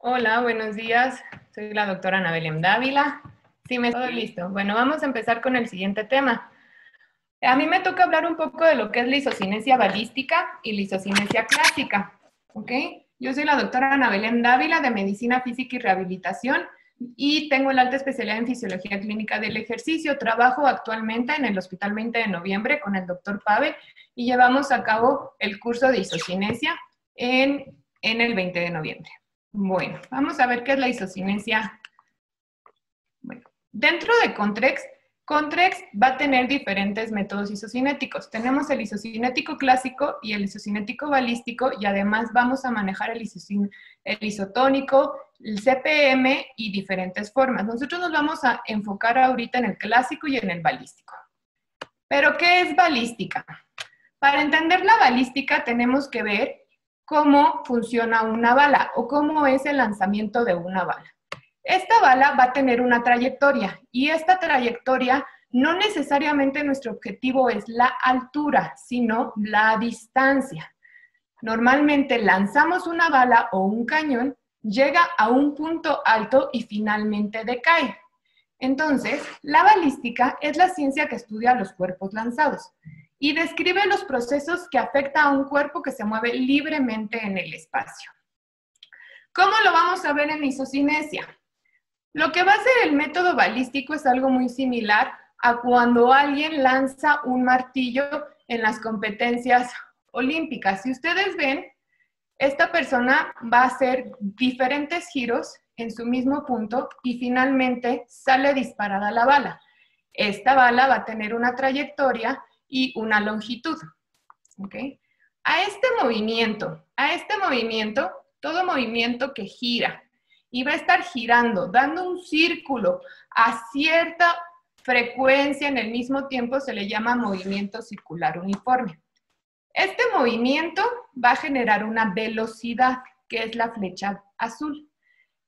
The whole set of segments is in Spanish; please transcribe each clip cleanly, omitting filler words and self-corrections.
Hola, buenos días. Soy la doctora Ana Belén Dávila. Sí, me estoy listo. Bueno, vamos a empezar con el siguiente tema. A mí me toca hablar un poco de lo que es la isocinesia balística y la isocinesia clásica. ¿Ok? Yo soy la doctora Ana Belén Dávila de Medicina Física y Rehabilitación y tengo la alta especialidad en Fisiología Clínica del Ejercicio. Trabajo actualmente en el Hospital 20 de Noviembre con el doctor Pave y llevamos a cabo el curso de isocinesia en el 20 de noviembre. Bueno, vamos a ver qué es la isocinesia. Bueno, dentro de Contrex va a tener diferentes métodos isocinéticos. Tenemos el isocinético clásico y el isocinético balístico y además vamos a manejar el isotónico, el CPM y diferentes formas. Nosotros nos vamos a enfocar ahorita en el clásico y en el balístico. ¿Pero qué es balística? Para entender la balística tenemos que ver cómo funciona una bala o cómo es el lanzamiento de una bala. Esta bala va a tener una trayectoria y esta trayectoria no necesariamente nuestro objetivo es la altura, sino la distancia. Normalmente lanzamos una bala o un cañón, llega a un punto alto y finalmente decae. Entonces, la balística es la ciencia que estudia los cuerpos lanzados y describe los procesos que afectan a un cuerpo que se mueve libremente en el espacio. ¿Cómo lo vamos a ver en isocinesia? Lo que va a ser el método balístico es algo muy similar a cuando alguien lanza un martillo en las competencias olímpicas. Si ustedes ven, esta persona va a hacer diferentes giros en su mismo punto y finalmente sale disparada la bala. Esta bala va a tener una trayectoria y una longitud. ¿Okay? A este movimiento, todo movimiento que gira y va a estar girando, dando un círculo a cierta frecuencia en el mismo tiempo, se le llama movimiento circular uniforme. Este movimiento va a generar una velocidad, que es la flecha azul.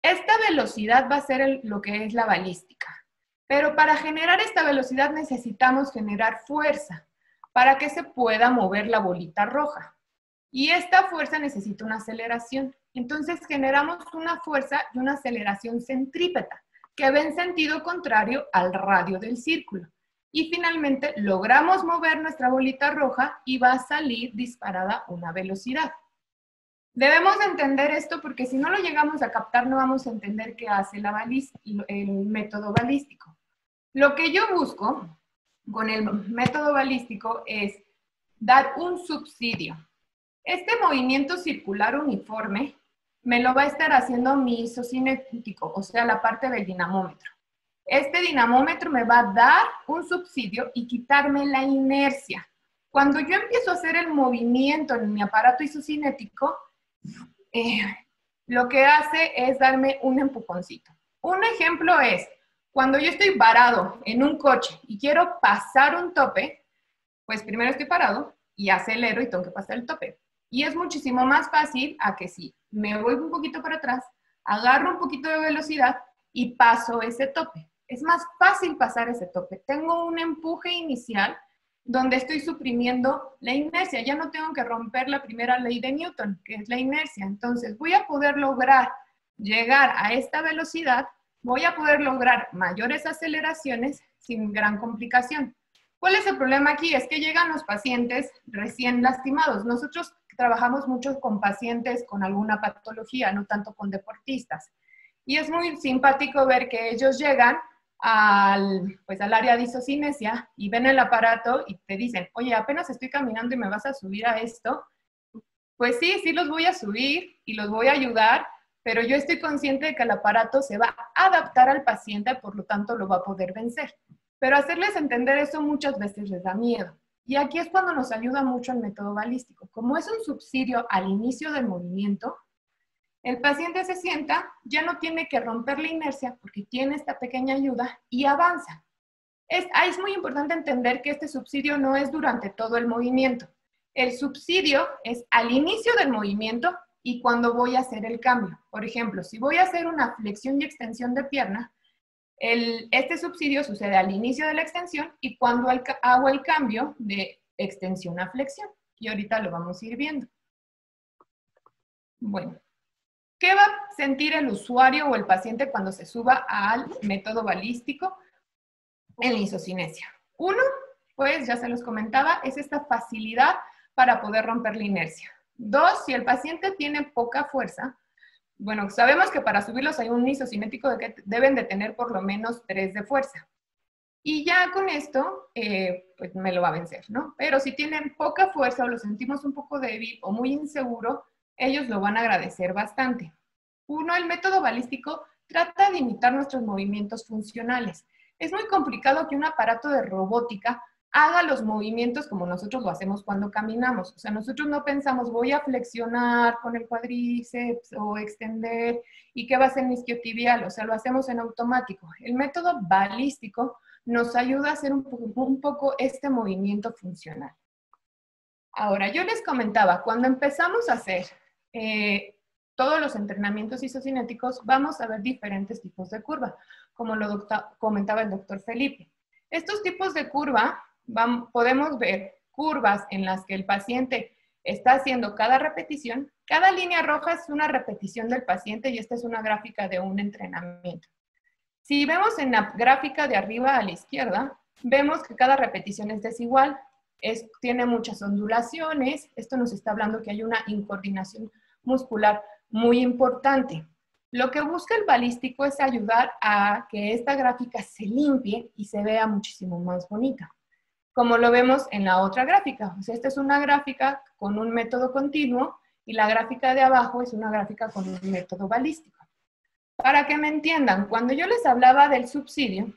Esta velocidad va a ser lo que es la balística. Pero para generar esta velocidad necesitamos generar fuerza para que se pueda mover la bolita roja. Y esta fuerza necesita una aceleración. Entonces generamos una fuerza y una aceleración centrípeta, que va en sentido contrario al radio del círculo. Y finalmente logramos mover nuestra bolita roja y va a salir disparada una velocidad. Debemos entender esto porque si no lo llegamos a captar no vamos a entender qué hace el método balístico. Lo que yo busco con el método balístico es dar un subsidio. Este movimiento circular uniforme me lo va a estar haciendo mi isocinético, o sea, la parte del dinamómetro. Este dinamómetro me va a dar un subsidio y quitarme la inercia. Cuando yo empiezo a hacer el movimiento en mi aparato isocinético, lo que hace es darme un empujoncito. Un ejemplo es, cuando yo estoy parado en un coche y quiero pasar un tope, pues primero estoy parado y acelero y tengo que pasar el tope. Y es muchísimo más fácil a que si me voy un poquito para atrás, agarro un poquito de velocidad y paso ese tope. Es más fácil pasar ese tope. Tengo un empuje inicial donde estoy suprimiendo la inercia. Ya no tengo que romper la primera ley de Newton, que es la inercia. Entonces voy a poder lograr llegar a esta velocidad, voy a poder lograr mayores aceleraciones sin gran complicación. ¿Cuál es el problema aquí? Es que llegan los pacientes recién lastimados. Nosotros trabajamos mucho con pacientes con alguna patología, no tanto con deportistas. Y es muy simpático ver que ellos llegan al área de isocinesia y ven el aparato y te dicen, oye, apenas estoy caminando y me vas a subir a esto. Pues sí los voy a subir y los voy a ayudar, pero yo estoy consciente de que el aparato se va a adaptar al paciente, por lo tanto lo va a poder vencer. Pero hacerles entender eso muchas veces les da miedo. Y aquí es cuando nos ayuda mucho el método balístico. Como es un subsidio al inicio del movimiento, el paciente se sienta, ya no tiene que romper la inercia porque tiene esta pequeña ayuda y avanza. Es muy importante entender que este subsidio no es durante todo el movimiento. El subsidio es al inicio del movimiento y cuando voy a hacer el cambio. Por ejemplo, si voy a hacer una flexión y extensión de pierna, este subsidio sucede al inicio de la extensión y cuando hago el cambio de extensión a flexión. Y ahorita lo vamos a ir viendo. Bueno, ¿Qué va a sentir el usuario o el paciente cuando se suba al método balístico en la isocinesia? Uno, pues ya se los comentaba, es esta facilidad para poder romper la inercia. Dos, si el paciente tiene poca fuerza, bueno, sabemos que para subirlos hay un isocinético de que deben de tener por lo menos 3 de fuerza. Y ya con esto, pues me lo va a vencer, ¿no? Pero si tienen poca fuerza o lo sentimos un poco débil o muy inseguro, ellos lo van a agradecer bastante. Uno, el método balístico trata de imitar nuestros movimientos funcionales. Es muy complicado que un aparato de robótica haga los movimientos como nosotros lo hacemos cuando caminamos. O sea, nosotros no pensamos, voy a flexionar con el cuádriceps o extender, ¿y qué va a hacer mi isquiotibial? O sea, lo hacemos en automático. El método balístico nos ayuda a hacer un poco este movimiento funcional. Ahora, yo les comentaba, cuando empezamos a hacer todos los entrenamientos isocinéticos, vamos a ver diferentes tipos de curva, como lo comentaba el doctor Felipe. Estos tipos de curva, podemos ver curvas en las que el paciente está haciendo cada repetición. Cada línea roja es una repetición del paciente y esta es una gráfica de un entrenamiento. Si vemos en la gráfica de arriba a la izquierda, vemos que cada repetición es desigual, tiene muchas ondulaciones. Esto nos está hablando que hay una incoordinación muscular muy importante. Lo que busca el balístico es ayudar a que esta gráfica se limpie y se vea muchísimo más bonita, como lo vemos en la otra gráfica. O sea, esta es una gráfica con un método continuo y la gráfica de abajo es una gráfica con un método balístico. Para que me entiendan, cuando yo les hablaba del subsidio,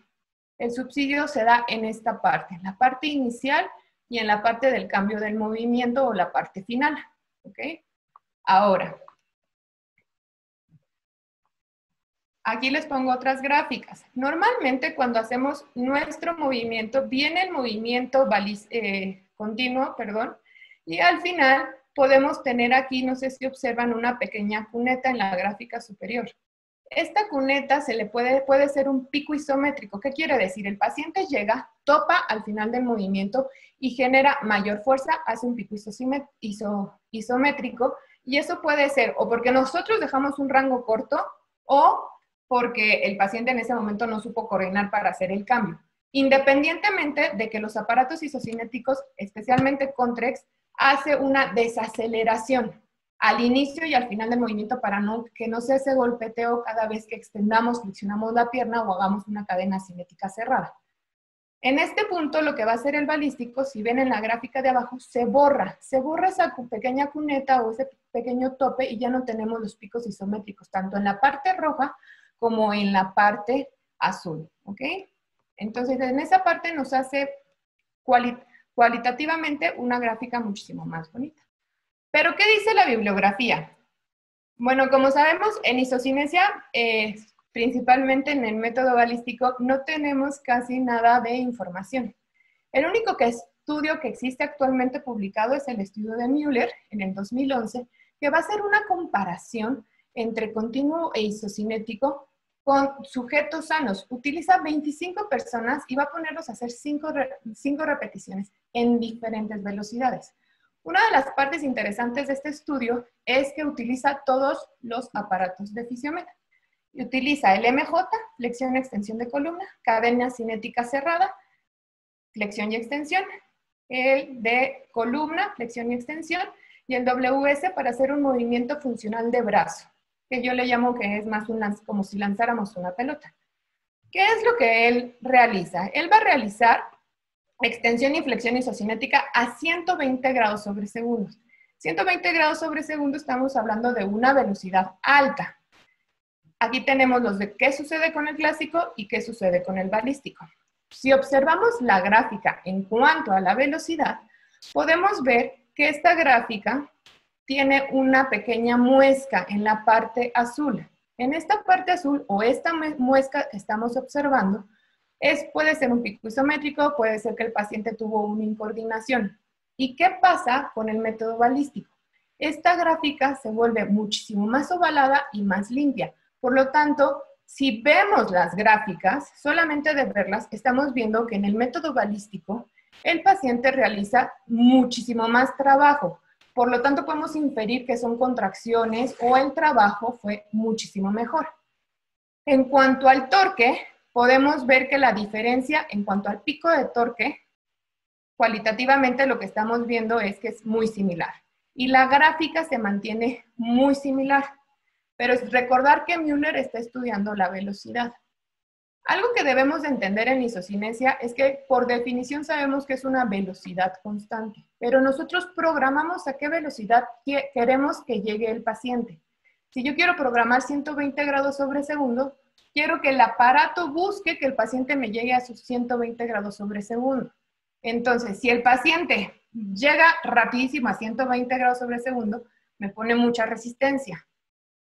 el subsidio se da en esta parte, en la parte inicial y en la parte del cambio del movimiento o la parte final, ¿ok? Ahora, aquí les pongo otras gráficas. Normalmente cuando hacemos nuestro movimiento, viene el movimiento continuo, y al final podemos tener aquí, no sé si observan, una pequeña cuneta en la gráfica superior. Esta cuneta puede ser un pico isométrico. ¿Qué quiere decir? El paciente llega, topa al final del movimiento y genera mayor fuerza, hace un pico isométrico, y eso puede ser o porque nosotros dejamos un rango corto o porque el paciente en ese momento no supo coordinar para hacer el cambio. Independientemente de que los aparatos isocinéticos, especialmente Contrex, hace una desaceleración al inicio y al final del movimiento para que no sea ese golpeteo cada vez que extendamos, flexionamos la pierna o hagamos una cadena cinética cerrada. En este punto, lo que va a hacer el balístico, si ven en la gráfica de abajo, se borra esa pequeña cuneta o ese pequeño tope y ya no tenemos los picos isométricos, tanto en la parte roja como en la parte azul, ¿ok? Entonces, en esa parte nos hace cualitativamente una gráfica muchísimo más bonita. ¿Pero qué dice la bibliografía? Bueno, como sabemos, en isocinesia, principalmente en el método balístico, no tenemos casi nada de información. El único estudio que existe actualmente publicado es el estudio de Müller en el 2011, que va a hacer una comparación entre continuo e isocinético con sujetos sanos. Utiliza 25 personas y va a ponerlos a hacer 5 repeticiones en diferentes velocidades. Una de las partes interesantes de este estudio es que utiliza todos los aparatos de fisiometría. Utiliza el MJ, flexión y extensión de columna, cadena cinética cerrada, flexión y extensión, el de columna, flexión y extensión, y el WS para hacer un movimiento funcional de brazo, que yo le llamo que es más como si lanzáramos una pelota. ¿Qué es lo que él realiza? Él va a realizar extensión y flexión isocinética a 120 grados sobre segundo. 120 grados sobre segundo estamos hablando de una velocidad alta. Aquí tenemos los de qué sucede con el clásico y qué sucede con el balístico. Si observamos la gráfica en cuanto a la velocidad, podemos ver que esta gráfica tiene una pequeña muesca en la parte azul. En esta parte azul o esta muesca que estamos observando, puede ser un pico isométrico, puede ser que el paciente tuvo una incoordinación. ¿Y qué pasa con el método balístico? Esta gráfica se vuelve muchísimo más ovalada y más limpia. Por lo tanto, si vemos las gráficas, solamente de verlas, estamos viendo que en el método balístico, el paciente realiza muchísimo más trabajo. Por lo tanto, podemos inferir que son contracciones o el trabajo fue muchísimo mejor. En cuanto al torque, podemos ver que la diferencia en cuanto al pico de torque, cualitativamente lo que estamos viendo es que es muy similar. Y la gráfica se mantiene muy similar. Pero es recordar que Müller está estudiando la velocidad. Algo que debemos de entender en isocinesia es que por definición sabemos que es una velocidad constante, pero nosotros programamos a qué velocidad queremos que llegue el paciente. Si yo quiero programar 120 grados sobre segundo, quiero que el aparato busque que el paciente me llegue a sus 120 grados sobre segundo. Entonces, si el paciente llega rapidísimo a 120 grados sobre segundo, me pone mucha resistencia.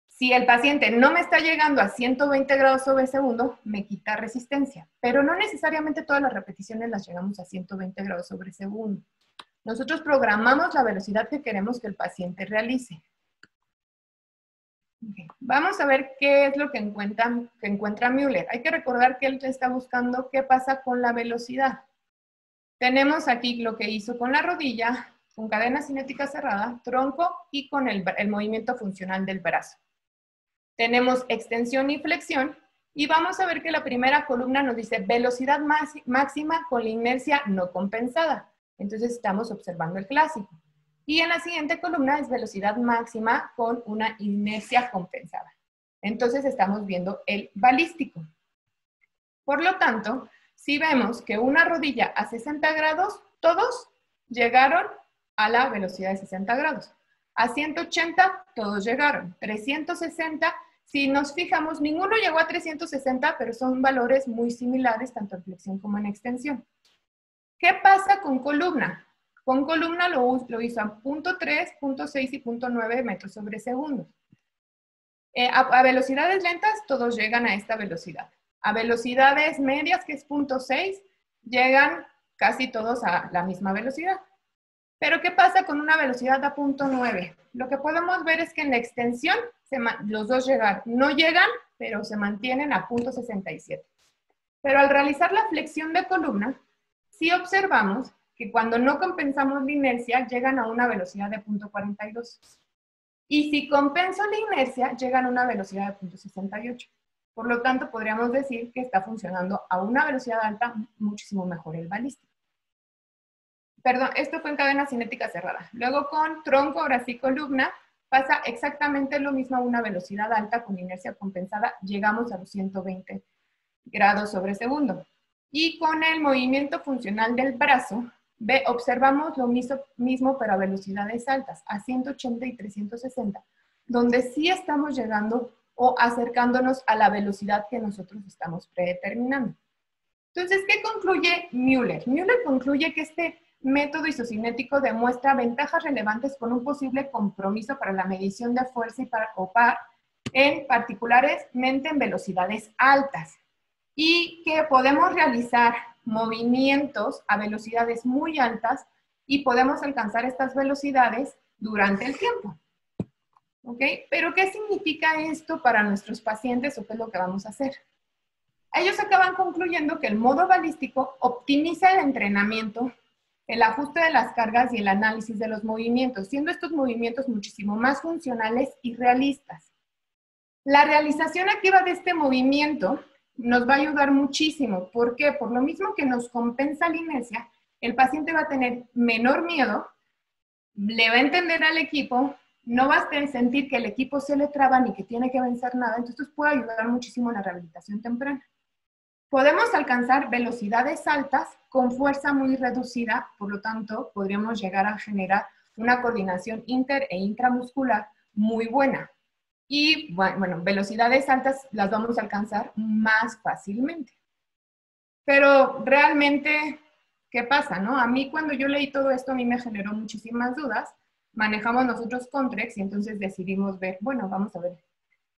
Si el paciente no me está llegando a 120 grados sobre segundo, me quita resistencia. Pero no necesariamente todas las repeticiones las llegamos a 120 grados sobre segundo. Nosotros programamos la velocidad que queremos que el paciente realice. Okay. Vamos a ver qué es lo que encuentra Müller. Hay que recordar que él está buscando qué pasa con la velocidad. Tenemos aquí lo que hizo con la rodilla, con cadena cinética cerrada, tronco y con el movimiento funcional del brazo. Tenemos extensión y flexión y vamos a ver que la primera columna nos dice velocidad máxima con la inercia no compensada. Entonces estamos observando el clásico. Y en la siguiente columna es velocidad máxima con una inercia compensada. Entonces estamos viendo el balístico. Por lo tanto, si vemos que una rodilla a 60 grados, todos llegaron a la velocidad de 60 grados. A 180, todos llegaron. 360, si nos fijamos, ninguno llegó a 360, pero son valores muy similares, tanto en flexión como en extensión. ¿Qué pasa con columna? Con columna lo hizo a 0.3, 0.6 y 0.9 metros sobre segundo. A velocidades lentas, todos llegan a esta velocidad. A velocidades medias, que es 0.6, llegan casi todos a la misma velocidad. Pero ¿qué pasa con una velocidad a 0.9? Lo que podemos ver es que en la extensión los dos llegan. No llegan, pero se mantienen a 0.67. Pero al realizar la flexión de columna, sí observamos que cuando no compensamos la inercia, llegan a una velocidad de 0.42. Y si compenso la inercia, llegan a una velocidad de 0.68. Por lo tanto, podríamos decir que está funcionando a una velocidad alta muchísimo mejor el balístico. Perdón, esto fue en cadena cinética cerrada. Luego con tronco, ahora sí columna, pasa exactamente lo mismo a una velocidad alta con inercia compensada. Llegamos a los 120 grados sobre segundo. Y con el movimiento funcional del brazo, observamos lo mismo pero a velocidades altas, a 180 y 360, donde sí estamos llegando o acercándonos a la velocidad que nosotros estamos predeterminando. Entonces, ¿qué concluye Müller? Müller concluye que este método isocinético demuestra ventajas relevantes con un posible compromiso para la medición de fuerza o par, en particularmente en velocidades altas, y que podemos realizar movimientos a velocidades muy altas y podemos alcanzar estas velocidades durante el tiempo. ¿Ok? Pero ¿qué significa esto para nuestros pacientes o qué es lo que vamos a hacer? Ellos acaban concluyendo que el modo balístico optimiza el entrenamiento, el ajuste de las cargas y el análisis de los movimientos, siendo estos movimientos muchísimo más funcionales y realistas. La realización activa de este movimiento nos va a ayudar muchísimo. ¿Por qué? Por lo mismo que nos compensa la inercia, el paciente va a tener menor miedo, le va a entender al equipo, no va a sentir que el equipo se le traba ni que tiene que vencer nada, entonces puede ayudar muchísimo en la rehabilitación temprana. Podemos alcanzar velocidades altas con fuerza muy reducida, por lo tanto, podríamos llegar a generar una coordinación inter e intramuscular muy buena. Y, bueno, velocidades altas las vamos a alcanzar más fácilmente. Pero realmente, ¿qué pasa, no? A mí cuando yo leí todo esto, a mí me generó muchísimas dudas. Manejamos nosotros Contrex y entonces decidimos ver, bueno, vamos a ver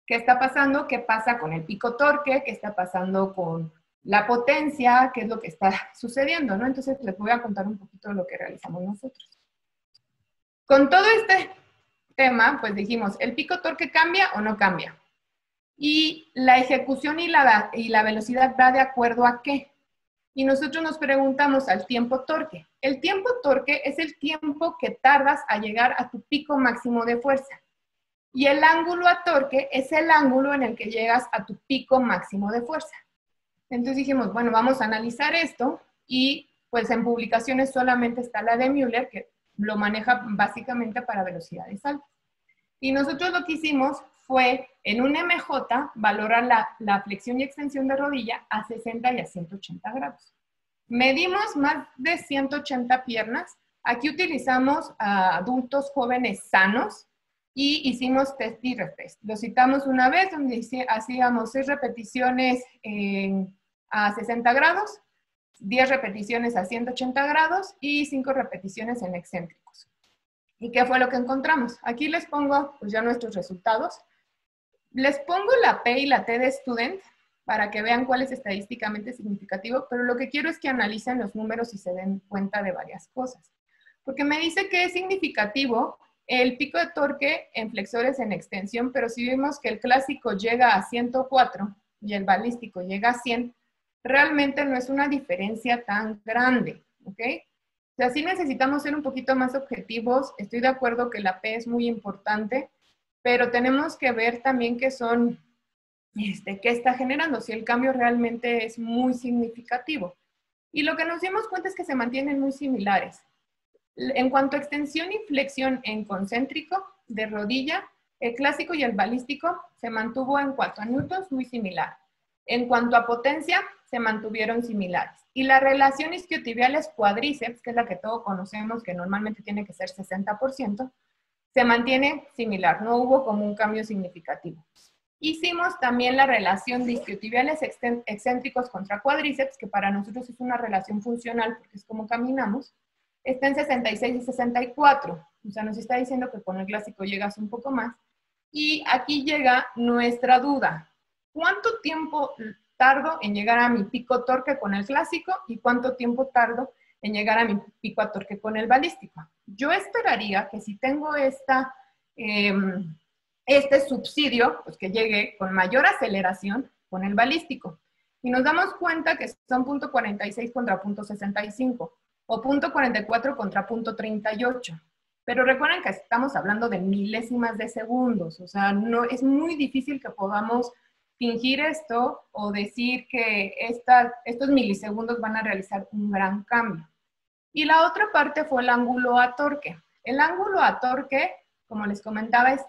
qué está pasando, qué pasa con el pico torque, qué está pasando con la potencia, qué es lo que está sucediendo, ¿no? Entonces les voy a contar un poquito de lo que realizamos nosotros. Con todo este tema, pues dijimos, ¿el pico torque cambia o no cambia? Y la ejecución y la velocidad va de acuerdo a qué? Y nosotros nos preguntamos al tiempo torque. El tiempo torque es el tiempo que tardas a llegar a tu pico máximo de fuerza. Y el ángulo a torque es el ángulo en el que llegas a tu pico máximo de fuerza. Entonces dijimos, bueno, vamos a analizar esto y pues en publicaciones solamente está la de Müller, que lo maneja básicamente para velocidades altas. Y nosotros lo que hicimos fue, en un MJ, valorar la flexión y extensión de rodilla a 60 y a 180 grados. Medimos más de 180 piernas. Aquí utilizamos a adultos jóvenes sanos y hicimos test y retest. Lo citamos una vez donde hacíamos 6 repeticiones a 60 grados, 10 repeticiones a 180 grados y 5 repeticiones en excéntricos. ¿Y qué fue lo que encontramos? Aquí les pongo pues ya nuestros resultados. Les pongo la P y la T de student para que vean cuál es estadísticamente significativo, pero lo que quiero es que analicen los números y se den cuenta de varias cosas. Porque me dice que es significativo el pico de torque en flexores en extensión, pero si vemos que el clásico llega a 104 y el balístico llega a 100, realmente no es una diferencia tan grande, ¿ok? O sea, sí necesitamos ser un poquito más objetivos. Estoy de acuerdo que la P es muy importante, pero tenemos que ver también qué son, qué está generando, si el cambio realmente es muy significativo. Y lo que nos dimos cuenta es que se mantienen muy similares. En cuanto a extensión y flexión en concéntrico de rodilla, el clásico y el balístico se mantuvo en 4 newtons, muy similar. En cuanto a potencia, se mantuvieron similares. Y la relación isquiotibiales cuádriceps, que es la que todos conocemos, que normalmente tiene que ser 60%, se mantiene similar, no hubo como un cambio significativo. Hicimos también la relación de isquiotibiales excéntricos contra cuádriceps, que para nosotros es una relación funcional, porque es como caminamos, está en 66 y 64. O sea, nos está diciendo que con el clásico llegas un poco más. Y aquí llega nuestra duda. ¿Cuánto tiempo tardo en llegar a mi pico torque con el clásico y cuánto tiempo tardo en llegar a mi pico a torque con el balístico? Yo esperaría que si tengo este subsidio, pues que llegue con mayor aceleración con el balístico. Y nos damos cuenta que son 0.46 contra 0.65 o 0.44 contra 0.38. Pero recuerden que estamos hablando de milésimas de segundos, o sea, no, es muy difícil que podamos fingir esto o decir que estos milisegundos van a realizar un gran cambio. Y la otra parte fue el ángulo a torque. El ángulo a torque, como les comentaba, es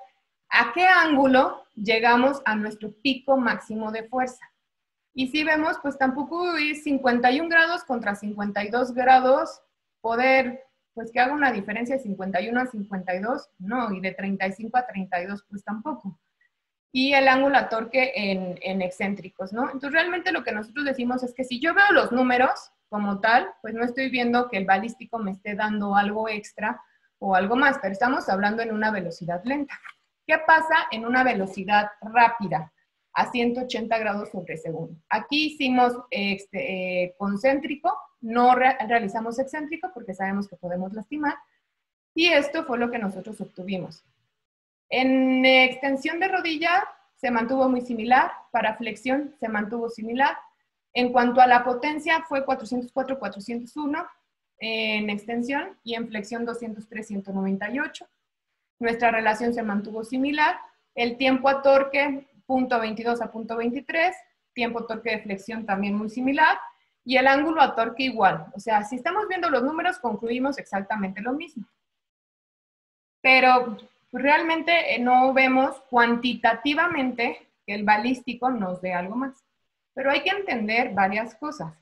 a qué ángulo llegamos a nuestro pico máximo de fuerza. Y si vemos, pues tampoco es 51 grados contra 52 grados, poder, pues que haga una diferencia de 51 a 52, no, y de 35 a 32, pues tampoco. Y el ángulo a torque en excéntricos, ¿no? Entonces, realmente lo que nosotros decimos es que si yo veo los números como tal, pues no estoy viendo que el balístico me esté dando algo extra o algo más, pero estamos hablando en una velocidad lenta. ¿Qué pasa en una velocidad rápida? A 180 grados sobre segundo. Aquí hicimos concéntrico, no realizamos excéntrico porque sabemos que podemos lastimar, y esto fue lo que nosotros obtuvimos. En extensión de rodilla se mantuvo muy similar, para flexión se mantuvo similar. En cuanto a la potencia fue 404, 401 en extensión y en flexión 203, 198. Nuestra relación se mantuvo similar. El tiempo a torque, 0.22 a 0.23. Tiempo torque de flexión también muy similar. Y el ángulo a torque igual. O sea, si estamos viendo los números, concluimos exactamente lo mismo. Pero realmente no vemos cuantitativamente que el balístico nos dé algo más. Pero hay que entender varias cosas.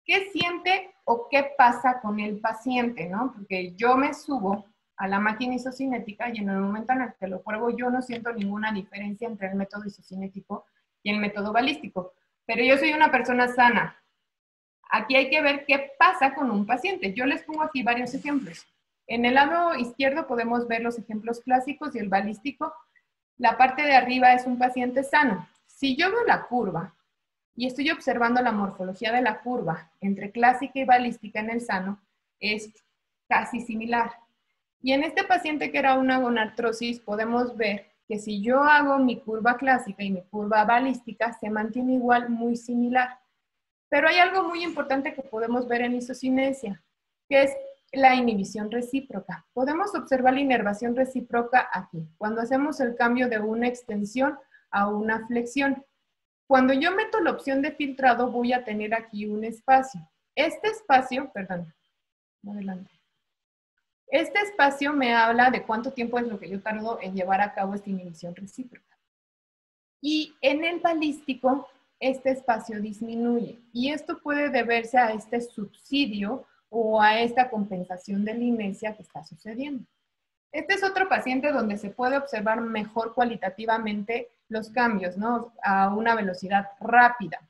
¿Qué siente o qué pasa con el paciente, no? Porque yo me subo a la máquina isocinética y en el momento en el que lo pruebo yo no siento ninguna diferencia entre el método isocinético y el método balístico. Pero yo soy una persona sana. Aquí hay que ver qué pasa con un paciente. Yo les pongo aquí varios ejemplos. En el lado izquierdo podemos ver los ejemplos clásicos y el balístico. La parte de arriba es un paciente sano. Si yo veo la curva y estoy observando la morfología de la curva entre clásica y balística en el sano, es casi similar. Y en este paciente que era una gonartrosis, podemos ver que si yo hago mi curva clásica y mi curva balística, se mantiene igual muy similar. Pero hay algo muy importante que podemos ver en isocinesia, que es la inhibición recíproca. Podemos observar la inervación recíproca aquí, cuando hacemos el cambio de una extensión a una flexión. Cuando yo meto la opción de filtrado, voy a tener aquí un espacio. Este espacio, perdón, adelante. Este espacio me habla de cuánto tiempo es lo que yo tardo en llevar a cabo esta inhibición recíproca. Y en el balístico, este espacio disminuye. Y esto puede deberse a este subsidio o a esta compensación de la inercia que está sucediendo. Este es otro paciente donde se puede observar mejor cualitativamente los cambios, ¿no? A una velocidad rápida.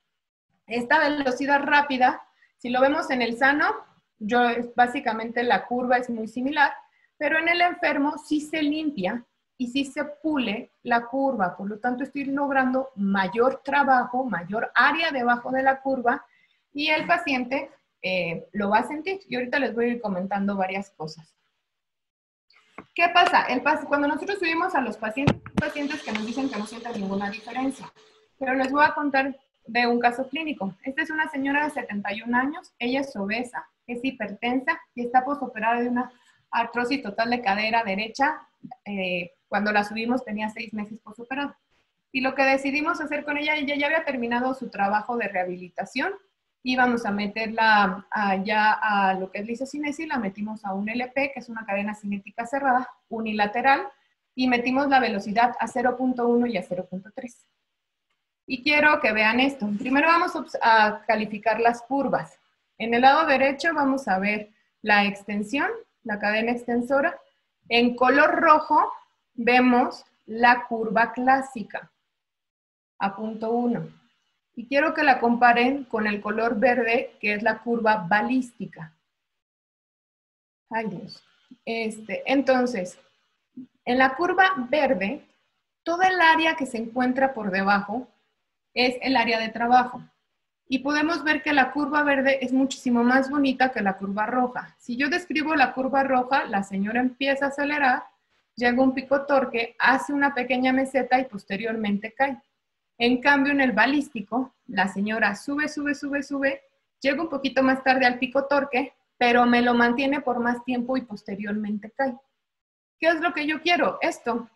Esta velocidad rápida, si lo vemos en el sano, básicamente la curva es muy similar, pero en el enfermo sí se limpia y sí se pule la curva. Por lo tanto, estoy logrando mayor trabajo, mayor área debajo de la curva y el paciente lo va a sentir. Y ahorita les voy a ir comentando varias cosas. ¿Qué pasa? Cuando nosotros subimos a los pacientes que nos dicen que no sienten ninguna diferencia, pero les voy a contar de un caso clínico. Esta es una señora de 71 años, ella es obesa, es hipertensa y está posoperada de una artrosis total de cadera derecha. Cuando la subimos tenía 6 meses posoperada. Y lo que decidimos hacer con ella ya había terminado su trabajo de rehabilitación. Íbamos a meterla ya a lo que es la isocinesia y la metimos a un LP, que es una cadena cinética cerrada, unilateral, y metimos la velocidad a 0.1 y a 0.3. Y quiero que vean esto. Primero vamos a calificar las curvas. En el lado derecho vamos a ver la extensión, la cadena extensora. En color rojo vemos la curva clásica, a punto 1. Y quiero que la comparen con el color verde, que es la curva balística. Ay, Dios. Entonces, en la curva verde, toda el área que se encuentra por debajo es el área de trabajo. Y podemos ver que la curva verde es muchísimo más bonita que la curva roja. Si yo describo la curva roja, la señora empieza a acelerar, llega un pico torque, hace una pequeña meseta y posteriormente cae. En cambio, en el balístico, la señora sube, llega un poquito más tarde al pico torque, pero me lo mantiene por más tiempo y posteriormente cae. ¿Qué es lo que yo quiero? Esto,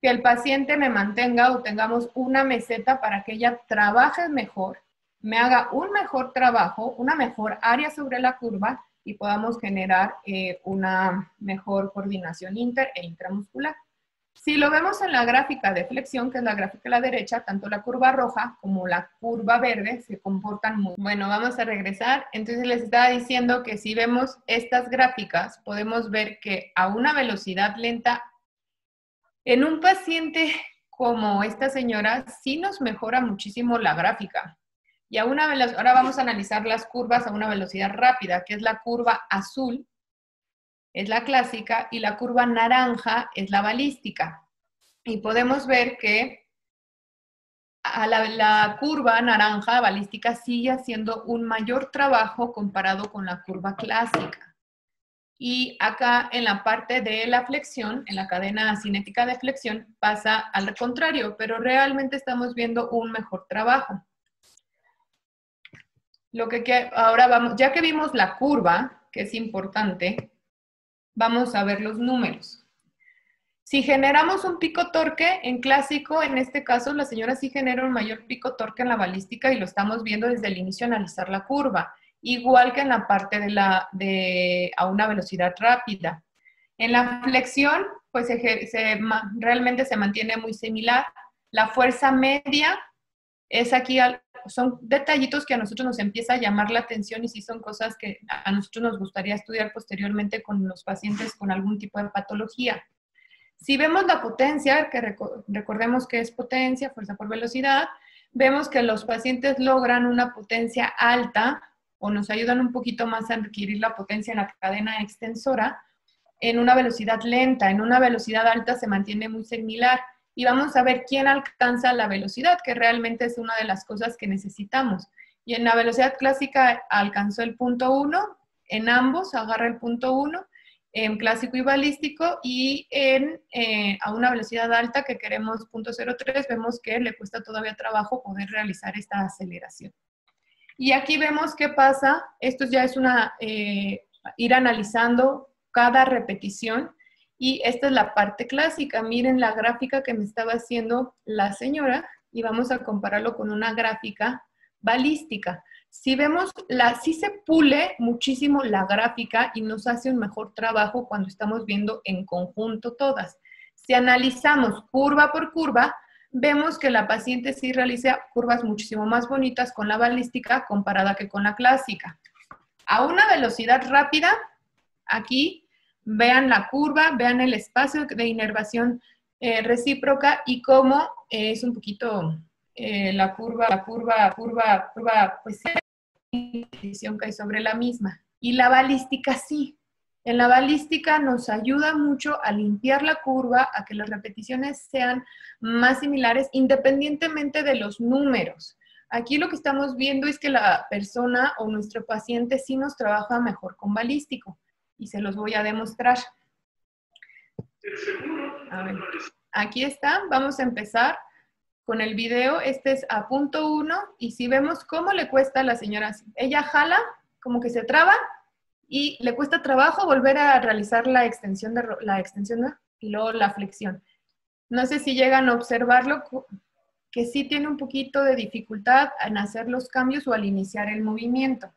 que el paciente me mantenga o tengamos una meseta para que ella trabaje mejor, me haga un mejor trabajo, una mejor área sobre la curva y podamos generar una mejor coordinación inter e intramuscular. Si lo vemos en la gráfica de flexión, que es la gráfica a la derecha, tanto la curva roja como la curva verde se comportan muy bien. Bueno, vamos a regresar. Entonces les estaba diciendo que si vemos estas gráficas, podemos ver que a una velocidad lenta, en un paciente como esta señora, sí nos mejora muchísimo la gráfica. Y ahora vamos a analizar las curvas a una velocidad rápida, que es la curva azul, es la clásica, y la curva naranja es la balística. Y podemos ver que a la curva naranja balística sigue haciendo un mayor trabajo comparado con la curva clásica. Y acá en la parte de la flexión, en la cadena cinética de flexión, pasa al contrario, pero realmente estamos viendo un mejor trabajo. Ahora vamos, ya que vimos la curva, que es importante, vamos a ver los números. Si generamos un pico torque en clásico, en este caso la señora sí genera un mayor pico torque en la balística y lo estamos viendo desde el inicio analizar la curva, igual que en la parte a una velocidad rápida. En la flexión, pues realmente se mantiene muy similar. La fuerza media es aquí, son detallitos que a nosotros nos empieza a llamar la atención y sí son cosas que a nosotros nos gustaría estudiar posteriormente con los pacientes con algún tipo de patología. Si vemos la potencia, que recordemos que es potencia, fuerza por velocidad, vemos que los pacientes logran una potencia alta o nos ayudan un poquito más a adquirir la potencia en la cadena extensora en una velocidad lenta. En una velocidad alta se mantiene muy similar. Y vamos a ver quién alcanza la velocidad, que realmente es una de las cosas que necesitamos. Y en la velocidad clásica alcanzó el punto 1, en ambos agarra el punto 1, en clásico y balístico, y a una velocidad alta que queremos 0.03, vemos que le cuesta todavía trabajo poder realizar esta aceleración. Y aquí vemos qué pasa. Esto ya es ir analizando cada repetición. Y esta es la parte clásica. Miren la gráfica que me estaba haciendo la señora y vamos a compararlo con una gráfica balística. Si vemos, sí se pule muchísimo la gráfica y nos hace un mejor trabajo cuando estamos viendo en conjunto todas. Si analizamos curva por curva, vemos que la paciente sí realiza curvas muchísimo más bonitas con la balística comparada que con la clásica. A una velocidad rápida, aquí, vean la curva, vean el espacio de inervación recíproca y cómo es un poquito la curva, pues sí, cae sobre la misma. Y la balística sí. En la balística nos ayuda mucho a limpiar la curva, a que las repeticiones sean más similares independientemente de los números. Aquí lo que estamos viendo es que la persona o nuestro paciente sí nos trabaja mejor con balístico. Y se los voy a demostrar. A ver, aquí está. Vamos a empezar con el video. Este es a punto 1. Y si vemos cómo le cuesta a la señora, ella jala, como que se traba, y le cuesta trabajo volver a realizar la extensión y luego la flexión. No sé si llegan a observarlo, que sí tiene un poquito de dificultad en hacer los cambios o al iniciar el movimiento.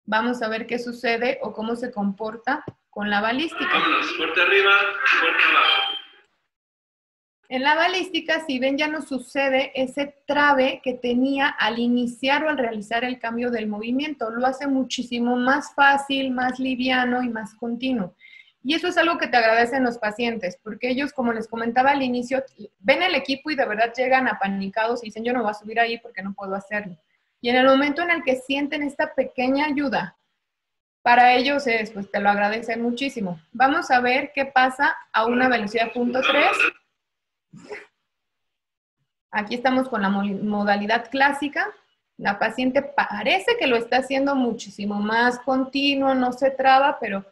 Vamos a ver qué sucede o cómo se comporta con la balística. Vámonos, fuerte arriba, fuerte abajo. En la balística, si ven, ya no sucede ese trabe que tenía al iniciar o al realizar el cambio del movimiento. Lo hace muchísimo más fácil, más liviano y más continuo. Y eso es algo que te agradecen los pacientes, porque ellos, como les comentaba al inicio, ven el equipo y de verdad llegan apanicados y dicen, yo no voy a subir ahí porque no puedo hacerlo. Y en el momento en el que sienten esta pequeña ayuda, para ellos pues te lo agradecen muchísimo. Vamos a ver qué pasa a una velocidad .3. Aquí estamos con la modalidad clásica. La paciente parece que lo está haciendo muchísimo más continuo, no se traba, pero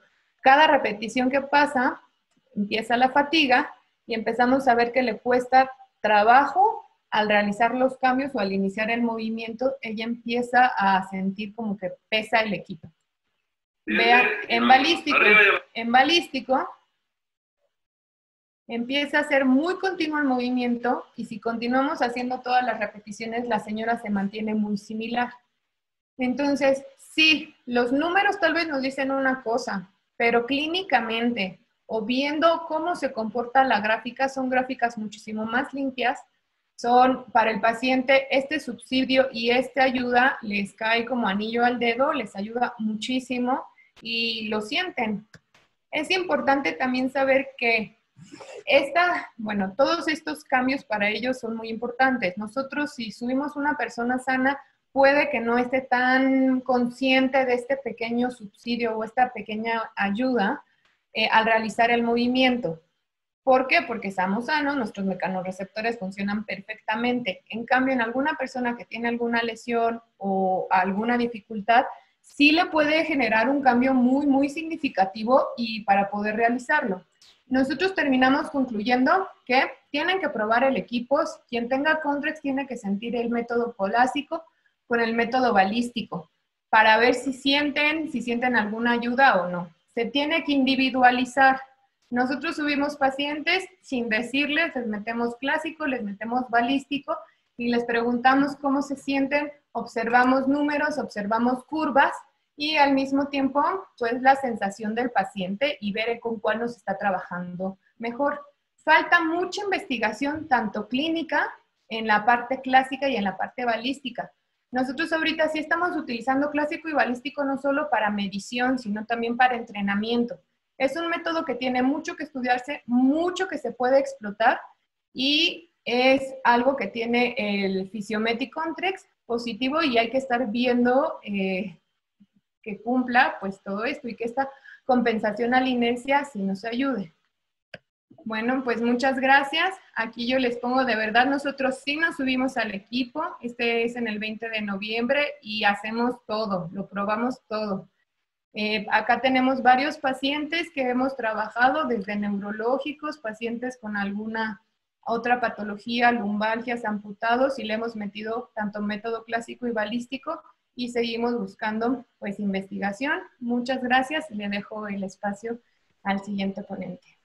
cada repetición que pasa, empieza la fatiga y empezamos a ver que le cuesta trabajo al realizar los cambios o al iniciar el movimiento. Ella empieza a sentir como que pesa el equipo. Vean, en balístico, empieza a ser muy continuo el movimiento y si continuamos haciendo todas las repeticiones, la señora se mantiene muy similar. Entonces, sí, los números tal vez nos dicen una cosa, pero clínicamente o viendo cómo se comporta la gráfica, son gráficas muchísimo más limpias. Son para el paciente este subsidio y esta ayuda les cae como anillo al dedo, les ayuda muchísimo y lo sienten. Es importante también saber que todos estos cambios para ellos son muy importantes. Nosotros, si subimos una persona sana, puede que no esté tan consciente de este pequeño subsidio o esta pequeña ayuda al realizar el movimiento. ¿Por qué? Porque estamos sanos, nuestros mecanorreceptores funcionan perfectamente. En cambio, en alguna persona que tiene alguna lesión o alguna dificultad, sí le puede generar un cambio muy, muy significativo y para poder realizarlo. Nosotros terminamos concluyendo que tienen que probar el equipo. Quien tenga Contrex tiene que sentir el método colásico con el método balístico para ver si sienten alguna ayuda o no. Se tiene que individualizar. Nosotros subimos pacientes sin decirles, les metemos clásico, les metemos balístico y les preguntamos cómo se sienten, observamos números, observamos curvas y al mismo tiempo, pues la sensación del paciente y ver con cuál nos está trabajando mejor. Falta mucha investigación, tanto clínica, en la parte clásica y en la parte balística. Nosotros ahorita sí estamos utilizando clásico y balístico no solo para medición, sino también para entrenamiento. Es un método que tiene mucho que estudiarse, mucho que se puede explotar y es algo que tiene el Physiometric Contrex positivo y hay que estar viendo que cumpla pues todo esto y que esta compensación a la inercia sí nos ayude. Bueno, pues muchas gracias. Aquí yo les pongo de verdad, nosotros sí nos subimos al equipo. Este es en el 20 de noviembre y hacemos todo, lo probamos todo. Acá tenemos varios pacientes que hemos trabajado, desde neurológicos, pacientes con alguna otra patología, lumbalgias, amputados, y le hemos metido tanto método clásico y balístico, y seguimos buscando pues investigación. Muchas gracias. Le dejo el espacio al siguiente ponente.